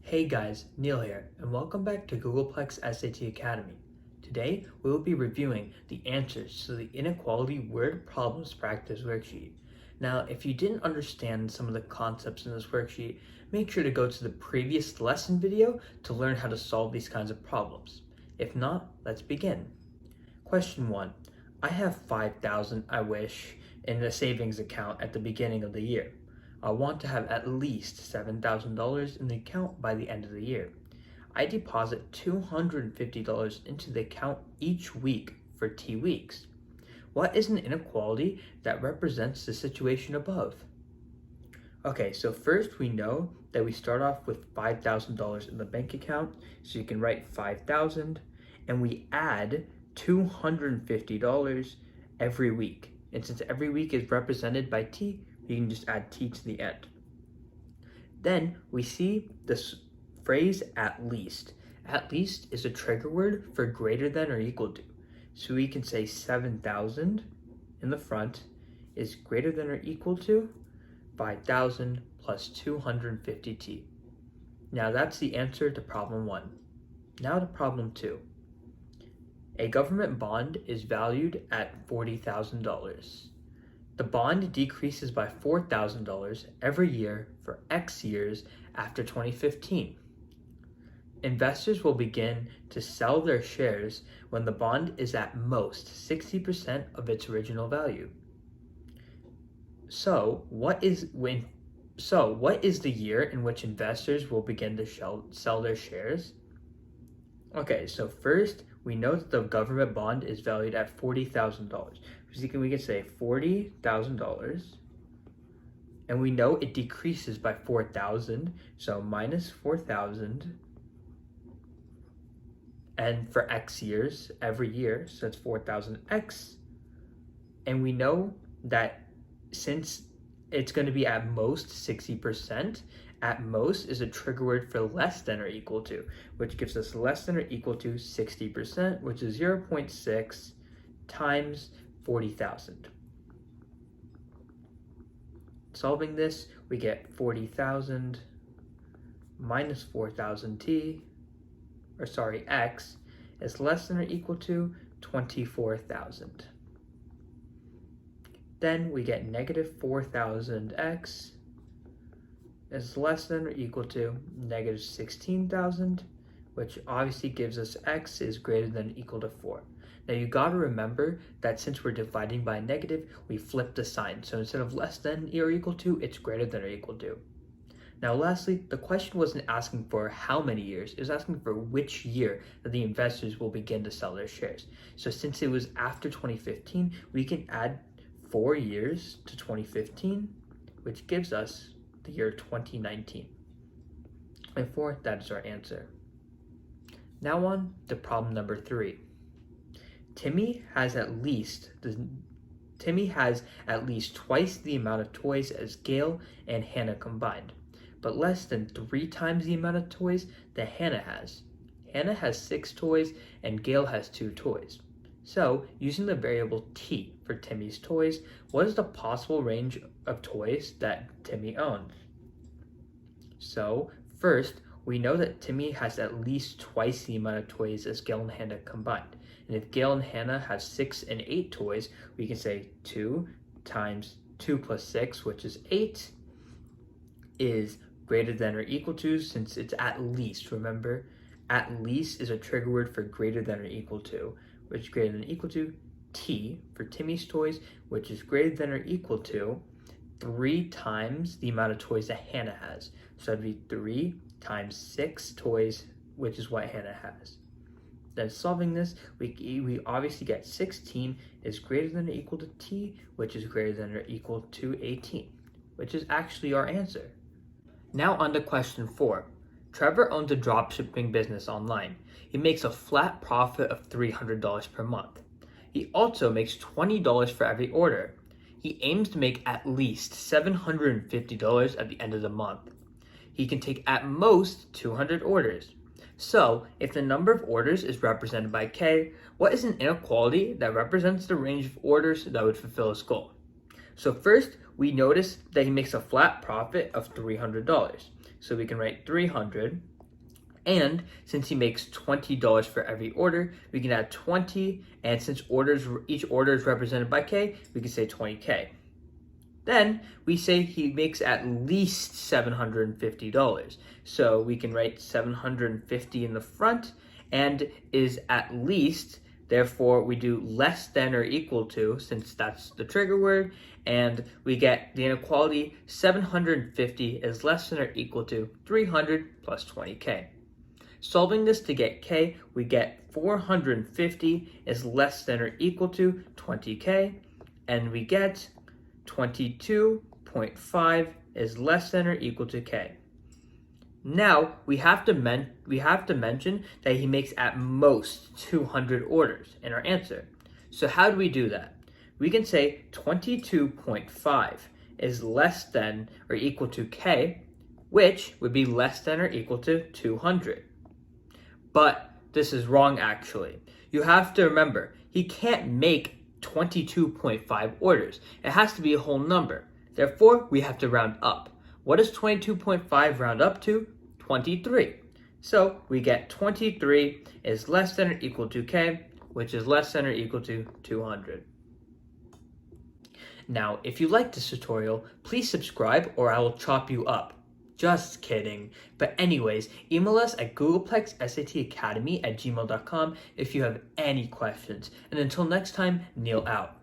Hey guys, Neil here, and welcome back to Googolplex SAT Academy. Today, we will be reviewing the answers to the Inequality Word Problems Practice worksheet. Now, if you didn't understand some of the concepts in this worksheet, make sure to go to the previous lesson video to learn how to solve these kinds of problems. If not, let's begin. Question 1. I have $5,000 I wish in a savings account at the beginning of the year. I want to have at least $7,000 in the account by the end of the year. I deposit $250 into the account each week for T weeks. What is an inequality that represents the situation above? Okay, so first we know that we start off with $5,000 in the bank account, so you can write 5,000, and we add $250 every week. And since every week is represented by T, you can just add T to the end. Then we see this phrase at least. At least is a trigger word for greater than or equal to. So we can say 7,000 in the front is greater than or equal to 5,000 plus 250T. Now that's the answer to problem 1. Now to problem 2. A government bond is valued at $40,000. The bond decreases by $4,000 every year for X years after 2015. Investors will begin to sell their shares when the bond is at most 60% of its original value. So, what is the year in which investors will begin to sell their shares? Okay, so first, we know that the government bond is valued at $40,000. So we can say $40,000, and we know it decreases by 4,000, so minus 4,000, and for X years, every year, so it's 4,000X, and we know that since it's going to be at most 60%, at most is a trigger word for less than or equal to, which gives us less than or equal to 60%, which is 0.6 times 40,000. Solving this, we get 40,000 minus 4,000T, X, is less than or equal to 24,000. Then we get negative 4,000X is less than or equal to negative 16,000, which obviously gives us X is greater than or equal to 4. Now you gotta remember that since we're dividing by a negative, we flip the sign. So instead of less than or equal to, it's greater than or equal to. Now lastly, the question wasn't asking for how many years, it was asking for which year that the investors will begin to sell their shares. So since it was after 2015, we can add 4 years to 2015, which gives us the year 2019. Therefore, that is our answer. Now on to problem number 3. Timmy has at least twice the amount of toys as Gail and Hannah combined, but less than 3 times the amount of toys that Hannah has. Hannah has 6 toys and Gail has 2 toys. So, using the variable T for Timmy's toys, what is the possible range of toys that Timmy owns? So, first, we know that Timmy has at least twice the amount of toys as Gail and Hannah combined. And if Gail and Hannah have 6 and 8 toys, we can say 2 times 2 plus 6, which is 8, is greater than or equal to, since it's at least. Remember, at least is a trigger word for greater than or equal to, which is greater than or equal to T for Timmy's toys, which is greater than or equal to 3 times the amount of toys that Hannah has. So that'd be 3 times 6 toys, which is what Hannah has. Then solving this, we obviously get 16 is greater than or equal to T, which is greater than or equal to 18, which is actually our answer. Now on to question 4. Trevor owns a dropshipping business online. He makes a flat profit of $300 per month. He also makes $20 for every order. He aims to make at least $750 at the end of the month. He can take at most 200 orders. So, if the number of orders is represented by K, what is an inequality that represents the range of orders that would fulfill his goal? So first, we notice that he makes a flat profit of $300. So we can write 300 And since he makes $20 for every order, we can add 20, and since each order is represented by K, we can say 20K. Then we say he makes at least $750. So we can write 750 in the front and is at least, therefore we do less than or equal to, since that's the trigger word, and we get the inequality 750 is less than or equal to 300 plus 20K. Solving this to get K, we get 450 is less than or equal to 20K, and we get 22.5 is less than or equal to K. Now, we have to mention that he makes at most 200 orders in our answer. So how do we do that? We can say 22.5 is less than or equal to K, which would be less than or equal to 200. But this is wrong, actually. You have to remember, he can't make 22.5 orders. It has to be a whole number. Therefore, we have to round up. What does 22.5 round up to? 23. So we get 23 is less than or equal to K, which is less than or equal to 200. Now, if you like this tutorial, please subscribe or I will chop you up. Just kidding. But anyways, email us at googolplexsatacademy@gmail.com if you have any questions. And until next time, Neil out.